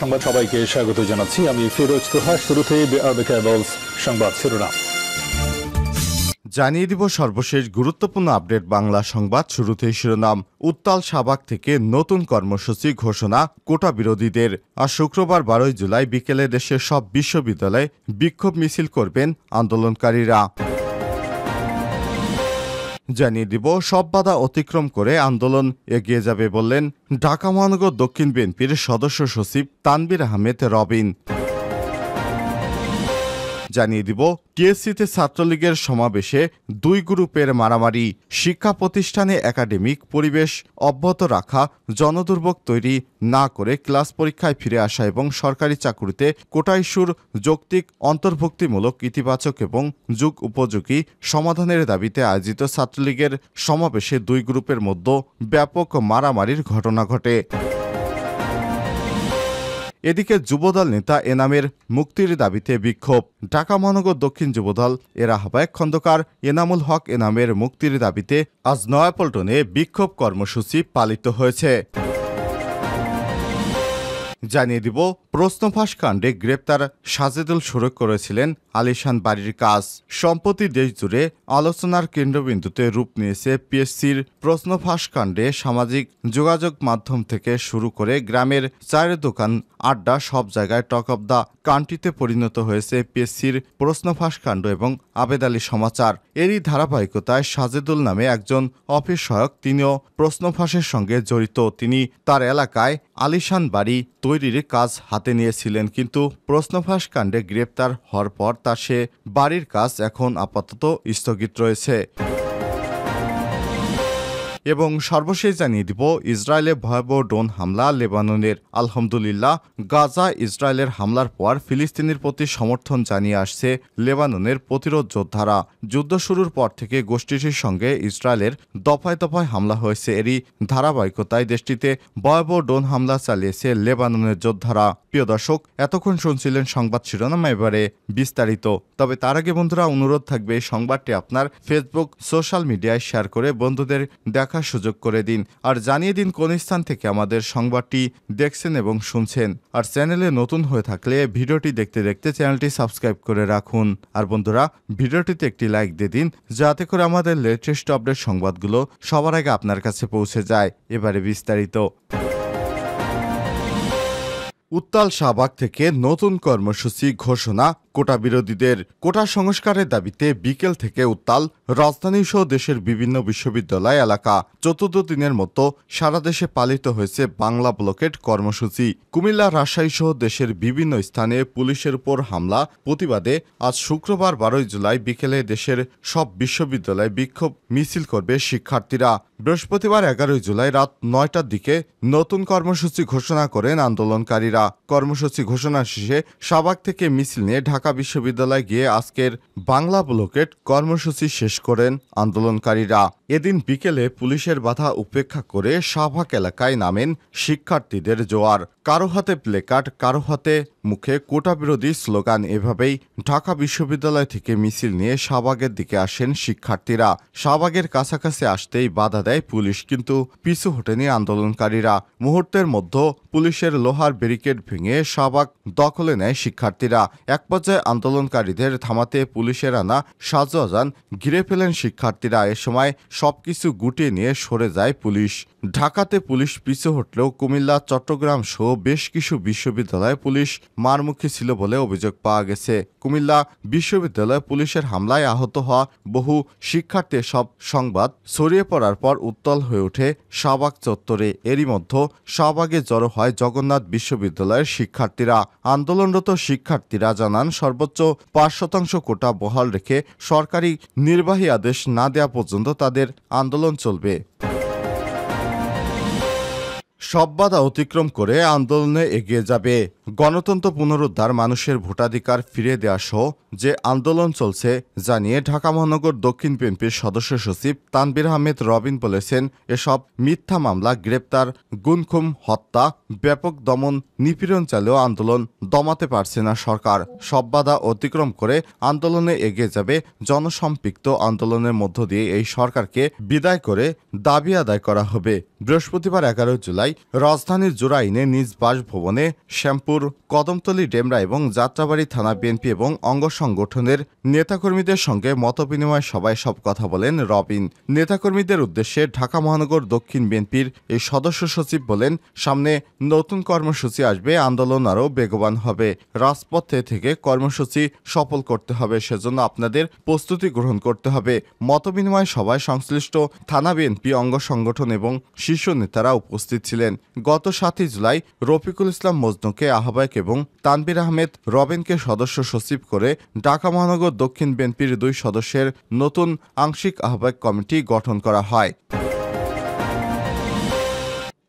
সংবাদ সবাইকে স্বাগত জানাচ্ছি। আমি ফিরোজ তোহা। শুরুতে সংবাদ শিরোনাম জানিয়ে দিব সর্বশেষ গুরুত্বপূর্ণ আপডেট বাংলা সংবাদ। শুরুতেই শিরোনাম। উত্তাল শাহবাগ থেকে নতুন কর্মসূচি ঘোষণা কোটা বিরোধীদের। আজ শুক্রবার 12 জুলাই বিকেলে দেশের সব বিশ্ববিদ্যালয়ে বিক্ষোভ মিছিল করবেন আন্দোলনকারীরা। জানিয়ে দিব সব বাধা অতিক্রম করে আন্দোলন এগিয়ে যাবে বললেন ঢাকা মহানগর দক্ষিণ বিএনপির সদস্য সচিব তানভীর আহমেদ রবিন। জানিয়ে দিব টিএসসিতে ছাত্রলীগের সমাবেশে দুই গ্রুপের মারামারি। শিক্ষা প্রতিষ্ঠানে একাডেমিক পরিবেশ অব্যাহত রাখা, জনদুর্ভোগ তৈরি না করে ক্লাস পরীক্ষায় ফিরে আসা এবং সরকারি চাকুরিতে কোটা ইস্যুর যৌক্তিক অন্তর্ভুক্তিমূলক ইতিবাচক এবং যুগ উপযোগী সমাধানের দাবিতে আয়োজিত ছাত্রলীগের সমাবেশে দুই গ্রুপের মধ্যে ব্যাপক মারামারির ঘটনা ঘটে। এদিকে যুবদল নেতা এনামের মুক্তির দাবিতে বিক্ষোভ। ঢাকা মহানগর দক্ষিণ যুবদল এর আহ্বায়ক খন্দকার এনামুল হক এনামের মুক্তির দাবিতে আজ নয়াপল্টনে বিক্ষোভ কর্মসূচি পালিত হয়েছে। জানিয়ে দিব প্রশ্নফাঁস কাণ্ডে গ্রেপ্তার সাজেদুল শুরু করেছিলেন আলিশান বাড়ির কাজ। সম্প্রতি দেশজুড়ে আলোচনার কেন্দ্রবিন্দুতে রূপ নিয়েছে পিএসসির প্রশ্নফাঁস কাণ্ডে। সামাজিক যোগাযোগ মাধ্যম থেকে শুরু করে গ্রামের চায়ের দোকান, আড্ডা, সব জায়গায় টক অব দ্য কান্ট্রিতে পরিণত হয়েছে পিএসসির প্রশ্নফাঁস কাণ্ড এবং আবেদ আলী সমাচার। এরই ধারাবাহিকতায় সাজেদুল নামে একজন অফিস সহায়ক, তিনিও প্রশ্নফাঁসের সঙ্গে জড়িত। তিনি তার এলাকায় আলিশান বাড়ি তৈরির কাজ হাতে নিয়েছিলেন, কিন্তু প্রশ্নফাঁস কাণ্ডে গ্রেপ্তার হওয়ার পর তার সে বাড়ির কাজ এখন আপাতত স্থগিত রয়েছে। এবং সর্বশেষ জানিয়ে দিব ইসরায়েলে ভয়াবহ ড্রোন হামলা লেবাননের। আলহামদুলিল্লাহ, গাজা ইসরায়েলের হামলার পর ফিলিস্তিনের প্রতি সমর্থন জানিয়ে আসছে লেবাননের প্রতিরোধ যোদ্ধারা। যুদ্ধ শুরুর পর থেকে গোষ্ঠীটির সঙ্গে ইসরায়েলের দফায় দফায় হামলা হয়েছে। এরই ধারাবাহিকতায় দেশটিতে ভয়াবহ ড্রোন হামলা চালিয়েছে লেবাননের যোদ্ধারা। প্রিয় দর্শক, এতক্ষণ শুনছিলেন সংবাদ শিরোনাম, এবারে বিস্তারিত। তবে তার আগে বন্ধুরা, অনুরোধ থাকবে এই সংবাদটি আপনার ফেসবুক সোশ্যাল মিডিয়ায় শেয়ার করে বন্ধুদের দেখার সুযোগ করে দিন। আর জানিয়ে দিন কোন স্থান থেকে আমাদের সংবাদটি দেখছেন এবং শুনছেন। আর চ্যানেলে নতুন হয়ে থাকলে ভিডিওটি দেখতে দেখতে চ্যানেলটি সাবস্ক্রাইব করে রাখুন। আর বন্ধুরা, ভিডিওটিতে একটি লাইক দিয়ে দিন, যাতে করে আমাদের লেটেস্ট আপডেট সংবাদগুলো সবার আগে আপনার কাছে পৌঁছে যায়। এবারে বিস্তারিত। উত্তাল শাহবাগ থেকে নতুন কর্মসূচি ঘোষণা কোটা বিরোধীদের। কোটা সংস্কারের দাবিতে বিকেল থেকে উত্তাল রাজধানী সহ দেশের বিভিন্ন বিশ্ববিদ্যালয় এলাকা। চতুর্থ দিনের মতো সারা দেশে পালিত হয়েছে বাংলা ব্লকেট কর্মসূচি। কুমিল্লা, রাজশাহী সহ দেশের বিভিন্ন স্থানে পুলিশের উপর হামলা প্রতিবাদে আজ শুক্রবার 12 জুলাই বিকেলে দেশের সব বিশ্ববিদ্যালয়ে বিক্ষোভ মিছিল করবে শিক্ষার্থীরা। বৃহস্পতিবার 11 জুলাই রাত 9টার দিকে নতুন কর্মসূচি ঘোষণা করেন আন্দোলনকারীরা। কর্মসূচি ঘোষণা শেষে শাহবাগ থেকে মিছিল নিয়ে ঢাকা বিশ্ববিদ্যালয়ে গিয়ে আজকের বাংলা ব্লকেট কর্মসূচি শেষ করেন আন্দোলনকারীরা। এদিন বিকেলে পুলিশের বাধা উপেক্ষা করে শাহবাগ এলাকায় নামেন শিক্ষার্থীদের জোয়ার। কারো হাতে প্লেকার্ড, কারো হাতে মুখে কোটা বিরোধী স্লোগান। এভাবেই ঢাকা বিশ্ববিদ্যালয় থেকে মিছিল নিয়ে শাহবাগের দিকে আসেন শিক্ষার্থীরা। শাহবাগের কাছাকাছি আসতেই বাধা দেয় পুলিশ, কিন্তু পিছু হটেনি আন্দোলনকারীরা। মুহূর্তের মধ্যে পুলিশের লোহার ব্যারিকেড ভেঙে শাহবাগ দখলে নেয় শিক্ষার্থীরা। এক পর্যায়ে আন্দোলনকারীদের থামাতে পুলিশের আনা সাজোয়াজান ঘিরে ফেলেন শিক্ষার্থীরা। এ সময় সবকিছু গুটিয়ে নিয়ে সরে যায় পুলিশ। ঢাকাতে পুলিশ পিছু হটলেও কুমিল্লা, চট্টগ্রাম সহ বেশ কিছু বিশ্ববিদ্যালয়ে পুলিশ মারমুখী ছিল বলে অভিযোগ পাওয়া গেছে। কুমিল্লা বিশ্ববিদ্যালয়ে পুলিশের হামলায় আহত হওয়া বহু শিক্ষার্থীর সব সংবাদ ছড়িয়ে পড়ার পর উত্তাল হয়ে ওঠে শাহবাগ চত্বরে। এরই মধ্যে শাহবাগে জড়ো হয় জগন্নাথ বিশ্ববিদ্যালয়ের শিক্ষার্থীরা। আন্দোলনরত শিক্ষার্থীরা জানান, সর্বোচ্চ 5% কোটা বহাল রেখে সরকারি নির্বাহী আদেশ না দেওয়া পর্যন্ত তাদের আন্দোলন চলবে। সব বাধা অতিক্রম করে আন্দোলনে এগিয়ে যাবে। গণতন্ত্র পুনরুদ্ধার, মানুষের ভোটাধিকার ফিরিয়ে দেওয়া সহ যে আন্দোলন চলছে জানিয়ে ঢাকা মহানগর দক্ষিণ বিএনপির সদস্য সচিব তানভীর আহমেদ রবিন বলেছেন, এসব মিথ্যা মামলা, গ্রেপ্তার, গুনখুম, হত্যা, ব্যাপক দমন নিপীড়ন চালেও আন্দোলন দমাতে পারছে না সরকার। সব বাধা অতিক্রম করে আন্দোলনে এগিয়ে যাবে। জনসম্পৃক্ত আন্দোলনের মধ্য দিয়ে এই সরকারকে বিদায় করে দাবি আদায় করা হবে। বৃহস্পতিবার 11 জুলাই রাজধানীর জোড়াইনে নিজ বাসভবনে শ্যামপুর, কদমতলী, ডেমরা এবং যাত্রাবাড়ী থানা বিএনপি এবং অঙ্গ সংগঠনের নেতাকর্মীদের সঙ্গে মতবিনিময় সভায় সব কথা বলেন রবিন। নেতাকর্মীদের উদ্দেশ্যে ঢাকা মহানগর দক্ষিণ বিএনপির এই সদস্য সচিব বলেন, সামনে নতুন কর্মসূচি আসবে, আন্দোলন আরও বেগবান হবে, রাজপথে থেকে কর্মসূচি সফল করতে হবে, সেজন্য আপনাদের প্রস্তুতি গ্রহণ করতে হবে। মতবিনিময় সভায় সংশ্লিষ্ট থানা বিএনপি অঙ্গ সংগঠন এবং শীর্ষ নেতারা উপস্থিত ছিলেন। গত 7 জুলাই রফিকুল ইসলাম মজনুকে আহ্বায়ক এবং তানবির আহমেদ রবিনকে সদস্য সচিব করে ঢাকা মহানগর দক্ষিণ বিএনপির 2 সদস্যের নতুন আংশিক আহ্বায়ক কমিটি গঠন করা হয়।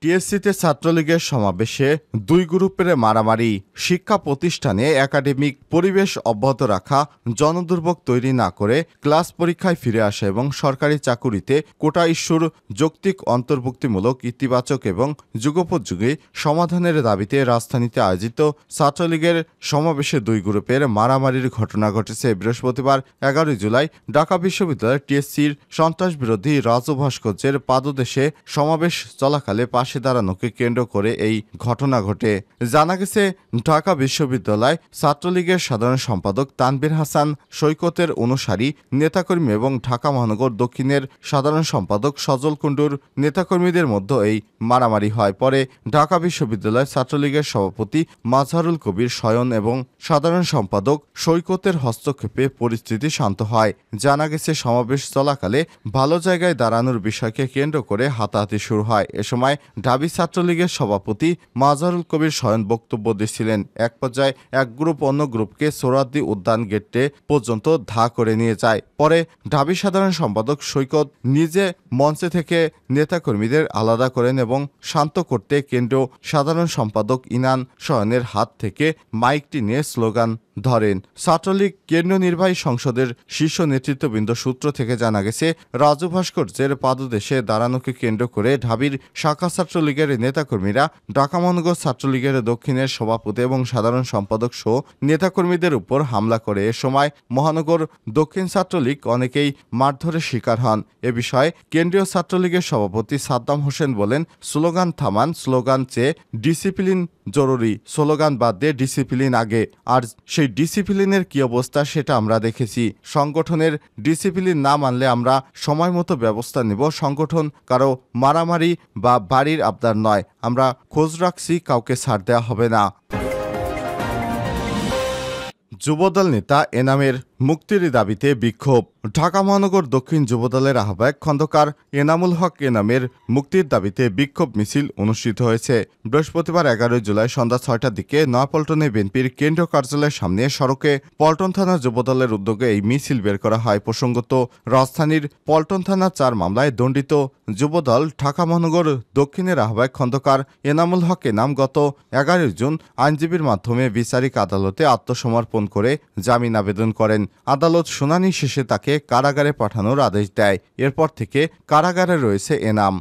টিএসসিতে ছাত্রলীগের সমাবেশে 2 গ্রুপের মারামারি, শিক্ষা প্রতিষ্ঠানে একাডেমিক পরিবেশ অব্যাহত রাখা, জনদুর্ভোগ তৈরি না করে ক্লাস পরীক্ষায় ফিরে আসা এবং সরকারি চাকুরিতে কোটা ইস্যুর যৌক্তিক অন্তর্ভুক্তিমূলক, ইতিবাচক এবং যুগোপযোগী সমাধানের দাবিতে রাজধানীতে আয়োজিত ছাত্রলীগের সমাবেশে 2 গ্রুপের মারামারির ঘটনা ঘটেছে। বৃহস্পতিবার 11 জুলাই ঢাকা বিশ্ববিদ্যালয়ের টিএসসির সন্ত্রাস বিরোধী রাজু ভাস্কর্যের পাদদেশে সমাবেশ চলাকালে পাশে দাঁড়ানোকে কেন্দ্র করে এই ঘটনা ঘটে। জানা গেছে, ঢাকা বিশ্ববিদ্যালয় ছাত্রলীগের সাধারণ সম্পাদক তানভীর হাসান সৈকতের অনুসারী নেতাকর্মী এবং ঢাকা মহানগর দক্ষিণের সাধারণ সম্পাদক সজল কুণ্ডুর নেতাকর্মীদের মধ্যে এই মারামারি হয়। পরে ঢাকা বিশ্ববিদ্যালয় ছাত্রলীগের সভাপতি মাজহারুল কবির শয়ন এবং সাধারণ সম্পাদক সৈকতের হস্তক্ষেপে পরিস্থিতি শান্ত হয়। জানা গেছে, সমাবেশ চলাকালে ভালো জায়গায় দাঁড়ানোর বিষয়কে কেন্দ্র করে হাতাহাতি শুরু হয়। এ সময় ঢাবি ছাত্রলীগের সভাপতি মাজহারুল কবির শয়ন বক্তব্য দিচ্ছিলেন। এক পর্যায়ে এক গ্রুপ অন্য গ্রুপকে সোহরাওয়ার্দী উদ্যান গেটে পর্যন্ত ধা করে নিয়ে যায়। পরে ঢাবি সাধারণ সম্পাদক সৈকত নিজে মঞ্চে থেকে নেতাকর্মীদের আলাদা করেন এবং শান্ত করতে কেন্দ্রীয় সাধারণ সম্পাদক ইনান শয়নের হাত থেকে মাইকটি নিয়ে স্লোগান ধরেন। ছাত্রলীগ কেন্দ্রীয় নির্বাহী সংসদের শীর্ষ নেতৃত্ববৃন্দ সূত্র থেকে জানা গেছে, রাজু ভাস্কর্যের পাদদেশে দাঁড়ানোকে কেন্দ্র করে ঢাবির শাখা ছাত্রলীগের নেতাকর্মীরা ঢাকা মহানগর ছাত্রলীগের দক্ষিণের সভাপতি এবং সাধারণ সম্পাদক সহ নেতাকর্মীদের উপর হামলা করে। এ সময় মহানগর দক্ষিণ ছাত্রলীগ অনেকেই মারধরের শিকার হন। এ বিষয়ে কেন্দ্রীয় ছাত্রলীগের সভাপতি সাদ্দাম হোসেন বলেন, স্লোগান থামান, স্লোগান চেয়ে ডিসিপ্লিন জরুরি, স্লোগান বাদ দিয়ে ডিসিপ্লিন আগে। আর সেই ডিসিপ্লিনের কি অবস্থা সেটা আমরা দেখেছি। সংগঠনের ডিসিপ্লিন না মানলে আমরা সময় মতো ব্যবস্থা নেব। সংগঠন কারো মারামারি বা বাড়ির আবদার নয়, আমরা খোঁজ রাখছি, কাউকে ছাড় দেওয়া হবে না। যুবদল নেতা এনামের মুক্তির দাবিতে বিক্ষোভ। ঢাকা মহানগর দক্ষিণ যুবদলের আহ্বায়ক খন্দকার এনামুল হক এনামের মুক্তির দাবিতে বিক্ষোভ মিছিল অনুষ্ঠিত হয়েছে। বৃহস্পতিবার 11 জুলাই সন্ধ্যা 6টার দিকে নয়াপল্টনে বিএনপির কেন্দ্রীয় কার্যালয়ের সামনে সড়কে পল্টন থানা যুবদলের উদ্যোগে এই মিছিল বের করা হয়। প্রসঙ্গত, রাজধানীর পল্টন থানা 4 মামলায় দণ্ডিত যুবদল ঢাকা মহানগর দক্ষিণের আহ্বায়ক খন্দকার এনামুল হক এনাম গত 11 জুন আইনজীবীর মাধ্যমে বিচারিক আদালতে আত্মসমর্পণ করে জামিন আবেদন করেন। আদালত শুনানি শেষে তাকে কারাগারে পাঠানোর আদেশ দেয়। এরপর থেকে কারাগারে রয়েছে এনাম।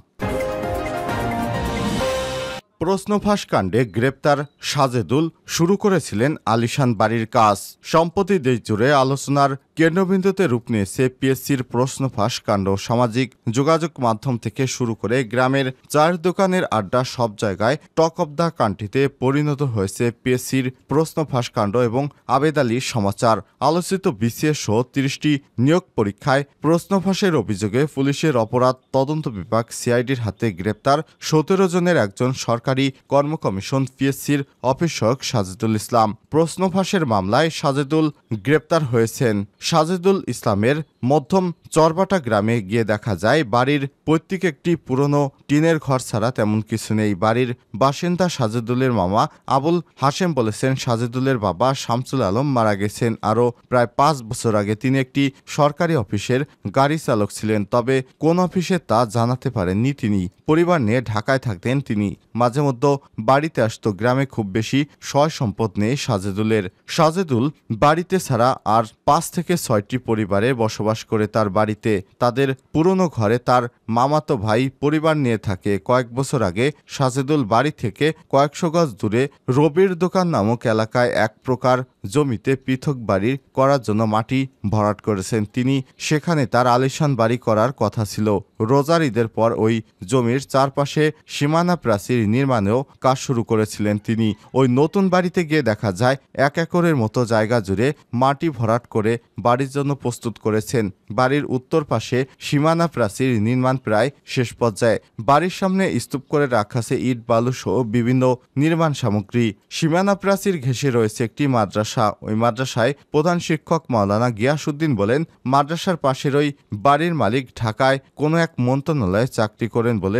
প্রশ্নফাঁস কাণ্ডে গ্রেপ্তার সাজেদুল শুরু করেছিলেন আলিশান বাড়ির কাজ। সম্প্রতি দেশজুড়ে আলোচনার কেন্দ্রবিন্দুতে রূপ নিয়েছে পিএসসির প্রশ্নফাঁস কাণ্ড। সামাজিক যোগাযোগ মাধ্যম থেকে শুরু করে গ্রামের চায়ের দোকানের আড্ডা, সব জায়গায় টক অব দ্য কান্ট্রিতে পরিণত হয়েছে পিএসসির প্রশ্নফাঁস কাণ্ড এবং আবেদ আলীর সমাচার। আলোচিত বিসিএস সহ 30টি নিয়োগ পরীক্ষায় প্রশ্নফাঁসের অভিযোগে পুলিশের অপরাধ তদন্ত বিভাগ সিআইডির হাতে গ্রেপ্তার 17 জনের একজন সরকারি কর্ম কমিশন পিএসসির অফিস সহায়ক সাজেদুল ইসলাম। প্রশ্নফাঁসের মামলায় সাজেদুল গ্রেপ্তার হয়েছেন। সাজেদুল ইসলামের মধ্যম চরবাটা গ্রামে গিয়ে দেখা যায় বাড়ির পৈতৃক একটি পুরনো টিনের ঘর ছাড়া তেমন কিছু নেই। বাড়ির বাসিন্দা সাজেদুলের মামা আবুল হাশেম বলেছেন, সাজেদুলের বাবা শামসুল আলম মারা গেছেন আরও প্রায় 5 বছর আগে। তিনি একটি সরকারি অফিসের গাড়ি চালক ছিলেন, তবে কোন অফিসে তা জানাতে পারেননি তিনি। পরিবার নিয়ে ঢাকায় থাকতেন তিনি। মাঝে মধ্যে বাড়িতে আসতো। গ্রামে খুব বেশি সয় সম্পদ নেই সাজেদুলের। সাজেদুল বাড়িতে ছাড়া আর 5 থেকে থেকে 6টি পরিবারে বসবাস করে তার বাড়িতে। তাদের পুরনো ঘরে তার মামাতো ভাই পরিবার নিয়ে থাকে। কয়েক বছর আগে সাজেদুল বাড়ি থেকে কয়েকশো গজ দূরে রবির দোকান নামক এলাকায় এক প্রকার জমিতে পৃথক বাড়ি করার জন্য মাটি ভরাট করেছেন তিনি। সেখানে তার আলিশান বাড়ি করার কথা ছিল। রোজার ঈদের পর ওই জমির চারপাশে সীমানা প্রাচীর নির্মাণেও কাজ শুরু করেছিলেন তিনি। ওই নতুন বাড়িতে গিয়ে দেখা যায় 1 একরের মতো জায়গা জুড়ে মাটি ভরাট করে বাড়ির জন্য প্রস্তুত করেছেন। বাড়ির উত্তর পাশে সীমানা প্রাচীর নির্মাণ প্রায় শেষ পর্যায়ে। বাড়ির সামনে স্তূপ করে রাখা আছে ইট বালু সহ বিভিন্ন নির্মাণ সামগ্রী। সীমানা প্রাচীর ঘেঁষে রয়েছে একটি মাদ্রাসা। ওই মাদ্রাসায় প্রধান শিক্ষক মাওলানা গিয়াসউদ্দিন বলেন, মাদ্রাসার পাশের ওই বাড়ির মালিক ঢাকায় কোনো এক মন্ত্রণালয়ে চাকরি করেন বলে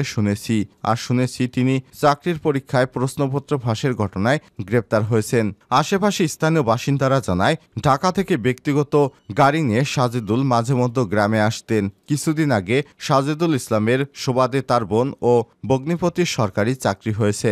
শুনেছি তিনি চাকরির পরীক্ষায় প্রশ্নপত্র ফাঁসের ঘটনায় গ্রেপ্তার হয়েছেন। আশেপাশে স্থানীয় বাসিন্দারা জানায়, ঢাকা থেকে ব্যক্তিগত গাড়ি নিয়ে সাজেদুল মাঝে মধ্যে গ্রামে আসতেন। কিছুদিন আগে সাজেদুল ইসলামের সুবাদে তার বোন ও ভগ্নিপতির সরকারি চাকরি হয়েছে।